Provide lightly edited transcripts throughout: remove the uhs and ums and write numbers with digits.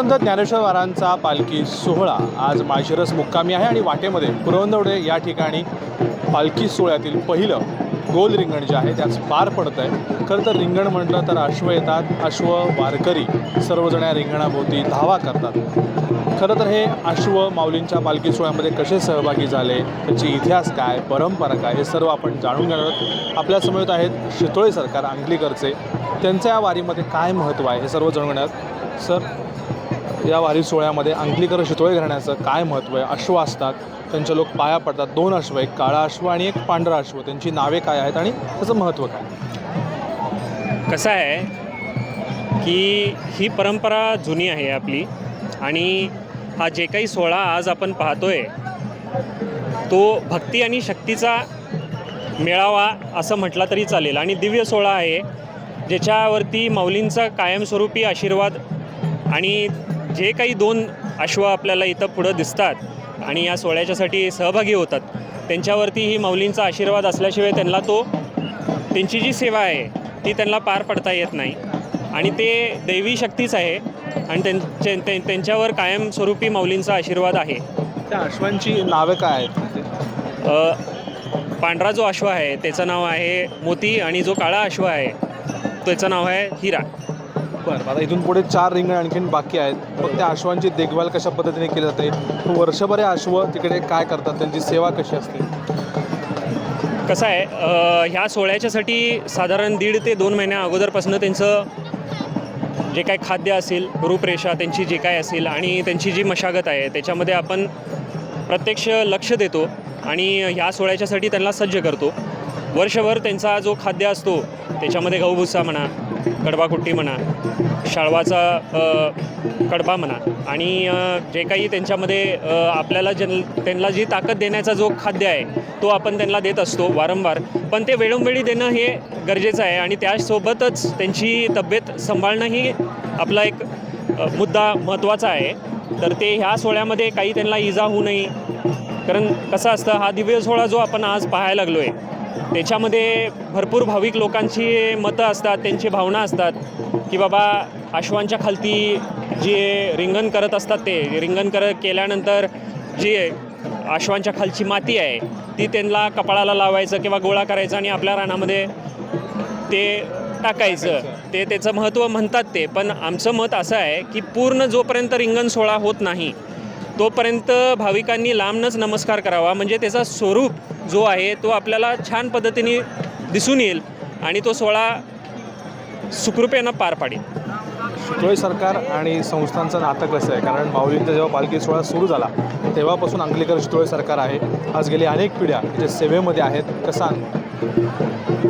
संत ज्ञानेश्वर महाराजांचा पालखी सोहळा आज माळशिरस मुक्कामी आहे आणि वाटेमध्ये पुरंदवडे या ठिकाणी पालखी सोहळ्यातील पहिलं गोल रिंगण जे आहे त्याच पार पडत आहे। खरं तर रिंगण म्हटलं तर अश्व येतात, अश्व वारकरी सर्वजण या रिंगणाभोवती धावा करतात। खरं तर हे अश्व माऊलींच्या पालखी सोहळ्यामध्ये कसे सहभागी झाले, त्याची इतिहास काय, परंपरा काय, हे सर्व आपण जाणून घेणार आहोत। आपल्यासमोर आहेत शितोळे सरकार अंकलीकरचे, त्यांच्या या वारीमध्ये काय महत्त्व आहे हे सर्व जाणून घेणार आहोत। सर, या वारी सोहळ्यामध्ये अंकलीकर शितोळे घराण्याचं काय महत्त्व आहे? अश्व असतात, त्यांचे लोक पाया पडतात, दोन अश्व, एक काळा अश्व आणि एक पांढरा अश्व, त्यांची नावे काय आहेत आणि त्याचं महत्त्व काय? कसं आहे की ही परंपरा जुनी आहे आपली आणि हा जे काही सोहळा आज आपण पाहतोय तो भक्ती आणि शक्तीचा मेळावा असं म्हटलं तरी चालेल आणि दिव्य सोहळा आहे ज्याच्यावरती माऊलींचा कायमस्वरूपी आशीर्वाद आणि जे काही दोन अश्व आपल्याला इथं पुढं दिसतात आणि या सोहळ्याच्यासाठी सहभागी होतात त्यांच्यावरती ही माऊलींचा आशीर्वाद असल्याशिवाय त्यांची जी सेवा आहे ती त्यांना पार पडता येत नाही आणि ते दैवी शक्तीच आहे आणि त्यांच्यावर कायमस्वरूपी माऊलींचा आशीर्वाद आहे। त्या अश्वांची नावे काय आहेत? पांढरा जो अश्व आहे त्याचं नाव आहे मोती आणि जो काळा अश्व आहे त्याचं नाव आहे हिरा। बरं, आता इथून पुढे 4 रिंगण आणखीन बाकी आहेत, मग त्या अश्वांची देखभाल कशा पद्धतीने केली जाते? वर्षभर या अश्व तिकडे काय करतात, त्यांची सेवा कशी असते? कसं आहे, ह्या सोहळ्याच्यासाठी साधारण 1.5 ते 2 महिन्या अगोदरपासून त्यांचं जे काय खाद्य असेल, रूपरेषा त्यांची जे काय असेल आणि त्यांची जी मशागत आहे त्याच्यामध्ये आपण प्रत्यक्ष लक्ष देतो आणि ह्या सोहळ्याच्यासाठी त्यांना सज्ज करतो। वर्षभर त्यांचा जो खाद्य असतो त्याच्यामध्ये गहूभुसा म्हणा, कडबाकुट्टी म्हणा, शाळवाचा कडबा म्हणा आणि जे काही त्यांच्यामध्ये आपल्याला त्यांना जी ताकद देण्याचा जो खाद्य आहे तो आपण त्यांना देत असतो वारंवार, पण ते वेळोवेळी देणं हे गरजेचं आहे आणि त्यासोबतच त्यांची तब्येत सांभाळणं ही आपला एक मुद्दा महत्त्वाचा आहे। तर ते ह्या सोहळ्यामध्ये काही त्यांना इजा होऊ नये, कारण कसं असतं हा दिव्य सोहळा जो आपण आज पाहायला लागलो आहे त्याच्यामध्ये भरपूर भाविक लोकांची मतं असतात, त्यांची भावना असतात की बाबा अश्वांच्या खालती जे रिंगण करत असतात ते रिंगण केल्यानंतर जी अश्वांच्या खालची माती आहे ती त्यांना कपाळाला लावायचं किंवा गोळा करायचं आणि आपल्या रानामध्ये ते टाकायचं, ते त्याचं महत्त्व म्हणतात ते। पण आमचं मत असं आहे की पूर्ण जोपर्यंत रिंगण सोहळा होत नाही तोपर्यंत भाविकांनी लांबनच नमस्कार करावा, म्हणजे त्याचा स्वरूप जो आहे तो आपल्याला छान पद्धतीने दिसून येईल आणि तो सोहळा सुखरूपेनं पार पाडेल। शितोळे सरकार आणि संस्थांचं नातं कसं आहे? कारण माऊलींचा जेव्हा पालखी सोहळा सुरू झाला तेव्हापासून अंकलीकर शितोळे सरकार आहे, आज गेली अनेक पिढ्या जे सेवेमध्ये आहेत, कसा?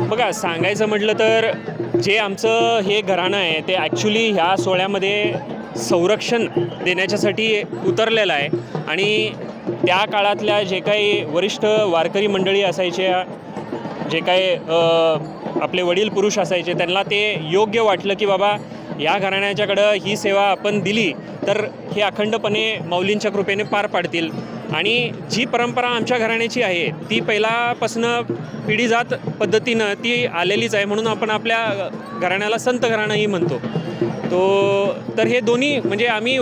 बघा, सांगायचं म्हटलं तर जे आमचं हे घराणं आहे ते ॲक्च्युली ह्या सोहळ्यामध्ये संरक्षण देण्याच्यासाठी उतरलेलं आहे आणि त्या काळातल्या जे काही वरिष्ठ वारकरी मंडळी असायच्या, जे काही आपले वडील पुरुष असायचे, त्यांना ते योग्य वाटलं की बाबा या घराण्याच्याकडं ही सेवा आपण दिली तर हे अखंडपणे माऊलींच्या कृपेने पार पाडतील आणि जी परंपरा आमच्या घराण्याची आहे ती पहिल्यापासनं पिढी जात पद्धतीनं ती आलेलीच आहे, म्हणून आपण आपल्या घराण्याला संत घराणंही म्हणतो। तर हे दोन्ही म्हणजे आम्ही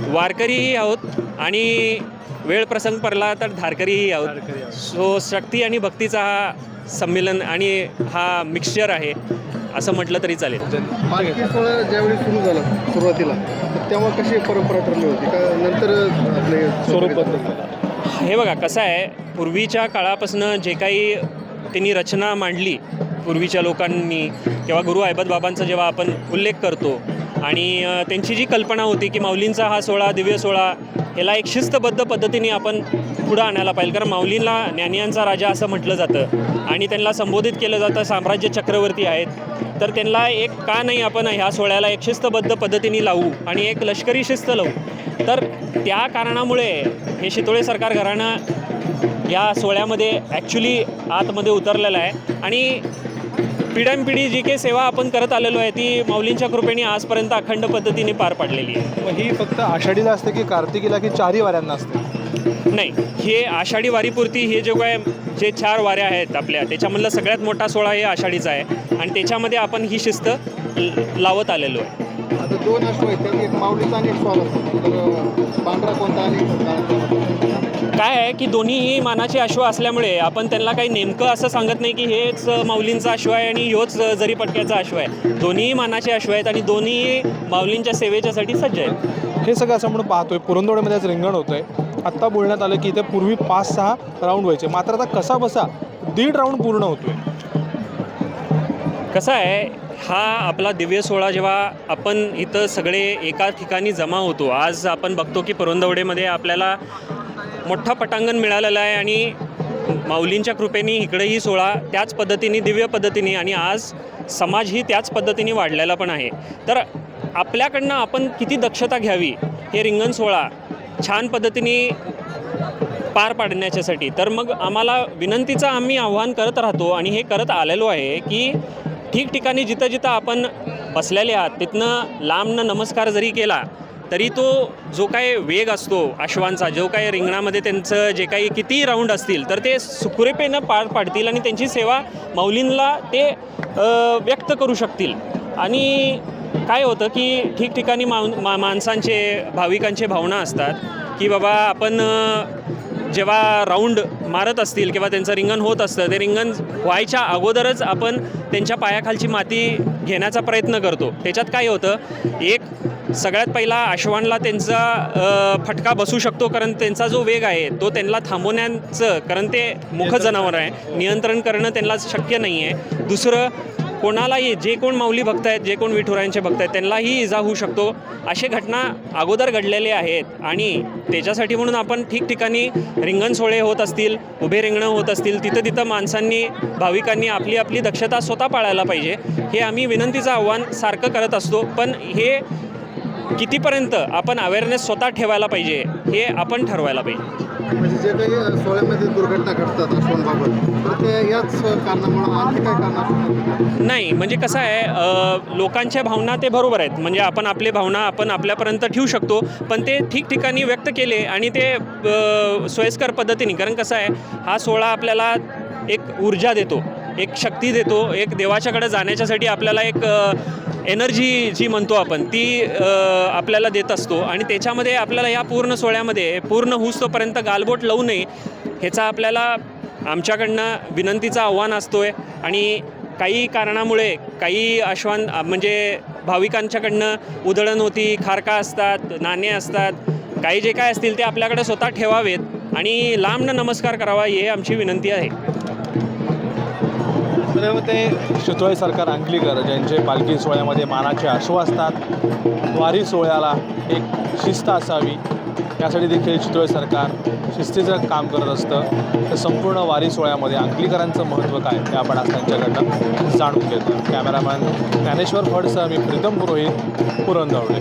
वारकरीही आहोत आणि वेळ प्रसंग पडला तर धारकरीही आहोत। सो शक्ती आणि भक्तीचा हा संमेलन आणि हा मिक्सचर आहे असं म्हटलं तरी चालेल। पालखी सोहळा ज्यावेळी सुरू झाला सुरुवातीला तेव्हा कशी परंपरा ठरली होती का नंतर आपले स्वरूप बदललं? हे बघा, कसं आहे, पूर्वीच्या काळापासून जे काही त्यांनी रचना मांडली पूर्वीच्या लोकांनी किंवा गुरु ऐबत बाबांचा जेव्हा आपण उल्लेख करतो आणि त्यांची जी कल्पना होती की माऊलींचा हा सोहळा दिव्य सोहळा ह्याला एक शिस्तबद्ध पद्धतीने आपण पुढं आणायला पाहिजे, कारण माऊलींना ज्ञानियांचा राजा असं म्हटलं जातं आणि त्यांना संबोधित केलं जातं साम्राज्य चक्रवर्ती आहेत, तर त्यांना एक का नाही आपण ह्या सोहळ्याला एक शिस्तबद्ध पद्धतीने लावू आणि एक लष्करी शिस्त लावू। तर त्या कारणामुळे हे शितोळे सरकार घराणं या सोहळ्यामध्ये ॲक्च्युली आतमध्ये उतरलेलं आहे आणि पिढ्यानपिढी जी काही सेवा आपण करत आलेलो आहे ती माऊलींच्या कृपेने आजपर्यंत अखंड पद्धतीने पार पाडलेली आहे। मग ही फक्त आषाढीला असते की कार्तिकीला की 4ही वाऱ्यांना असते? नाही, हे आषाढी वारीपुरती हे जे 4 वाऱ्या आहेत आपल्या त्याच्यामधला सगळ्यात मोठा सोहळा हे आषाढीचा आहे आणि त्याच्यामध्ये आपण ही शिस्त लावत आलेलो आहे। आता 2 अश्व आहेत, त्यात एक माऊलीचा आणि एक स्वाल असतो. तर पांढरा कोणता आणि काळा कोणता? काय आहे की दोन्हीही मानाचे अश्व असल्यामुळे आपण त्यांना काही नेमकं असं सांगत नाही की हेच माऊलींचा अश्व आहे आणि ह्योच जरीपटक्याचा अश्व आहे. दोन्हीही मानाचे अश्व आहेत आणि दोन्ही माऊलींच्या सेवेच्यासाठी सज्ज आहेत. हे सगळं असं म्हणून पाहतोय पुरंदरमध्ये आज रिंगण होतं आहे. आत्ता बोलण्यात आलं की इथे पूर्वी 5-6 राऊंड व्हायचे, मात्र आता कसा बसा 1.5 राऊंड पूर्ण होतोय. कसं आहे, हा आपला दिव्य सोहळा जेव्हा आपण इथं सगळे एका ठिकाणी जमा होतो, आज आपण बघतो की पुरंदरमध्ये आपल्याला मोठा पटांगण मिळालेलं आहे आणि माऊलींच्या कृपेने इकडेही सोहळा त्याच पद्धतीने दिव्य पद्धतीने आणि आज समाजही त्याच पद्धतीने वाढलेला पण आहे. तर आपल्याकडनं आपण किती दक्षता घ्यावी हे रिंगण सोहळा छान पद्धतीने पार पाडण्याच्यासाठी. तर मग आम्हाला विनंतीचं आम्ही आव्हान करत राहतो आणि हे करत आलेलो आहे की ठिकठिकाणी जिथं जिथं आपण बसलेले आहात तिथनं लांबनं नमस्कार जरी केला तरी तो जो काय वेग असतो अश्वांचा, जो काय रिंगणामध्ये त्यांचं जे काही किती राऊंड असतील तर ते सुखरूपेनं पार पाडतील आणि त्यांची सेवा माऊलींना ते व्यक्त करू शकतील. आणि काय होतं की ठिकठिकाणी माणसांचे भाविकांचे भावना असतात की बाबा आपण जेव्हा राऊंड मारत असतील किंवा त्यांचं रिंगण होत असतं, ते रिंगण व्हायच्या अगोदरच आपण त्यांच्या पायाखालची माती घेण्याचा प्रयत्न करतो. त्याच्यात काय होतं, एक सगळ्यात पहिला अश्वांना त्यांचा फटका बसू शकतो, कारण त्यांचा जो वेग आहे तो त्यांना थांबवण्याचं, कारण ते मुख जनावर आहे, नियंत्रण करणं त्यांना शक्य नाही आहे. दुसरं, कोणालाही जे कोण माऊली भक्त आहेत, जे कोण विठुरायांचे भक्त आहेत त्यांनाही इजा होऊ शकतो. अशा घटना अगोदर घडलेल्या आहेत आणि त्याच्यासाठी म्हणून आपण ठिकठिकाणी रिंगण सोहळे होत असतील, उभे रिंगणं होत असतील, तिथं तिथं माणसांनी भाविकांनी आपली आपली दक्षता स्वतः पाळायला पाहिजे. हे आम्ही विनंतीचं आव्हान सारखं करत असतो. पण हे कितीपर्यंत आपण अवेअरनेस स्वतः ठेवायला पाहिजे हे आपण ठरवायला पाहिजे. म्हणजे जे काही सोहळ्यामध्ये दुर्घटना घडतात अश्वांबाबत, तर ते याच कारणामुळे आणखी काय कारण नाही, म्हणजे कसं आहे, लोकांच्या भावना ते बरोबर आहेत, म्हणजे आपण आपले भावना आपण आपल्यापर्यंत ठेवू शकतो, पण ते ठिकठिकाणी व्यक्त केले आणि ते सोयीस्कर पद्धतीने, कारण कसं आहे, हा सोहळा आपल्याला एक ऊर्जा देतो, एक शक्ती देतो, एक देवाच्याकडे जाण्याच्यासाठी आपल्याला एक एनर्जी जी म्हणतो आपण ती आपल्याला देत असतो. आणि त्याच्यामध्ये आपल्याला या पूर्ण सोहळ्यामध्ये पूर्ण होईस्तोपर्यंत गालबोट लावू नये ह्याचा आपल्याला आमच्याकडनं विनंतीचं आव्हान असतो आहे. आणि काही कारणामुळे काही म्हणजे भाविकांच्याकडनं उधळण होती, खारका असतात, नाणे असतात, काही जे काय असतील ते आपल्याकडे स्वतः ठेवावेत आणि लांबनं नमस्कार करावा ही आमची विनंती आहे. ते शितोळे सरकार अंकलीकर ज्यांचे पालखी सोहळ्यामध्ये मानाचे अश्व असतात, वारी सोहळ्याला एक शिस्त असावी यासाठी देखील चितोळे सरकार शिस्तीचं काम करत असतं. तर संपूर्ण वारी सोहळ्यामध्ये अंकलीकरांचं महत्त्व काय ते आपण आज त्यांच्याकडनं जाणून घेतो. कॅमेरामॅन ज्ञानेश्वर फडसह मी प्रीतम पुरोहित, पुरंदर.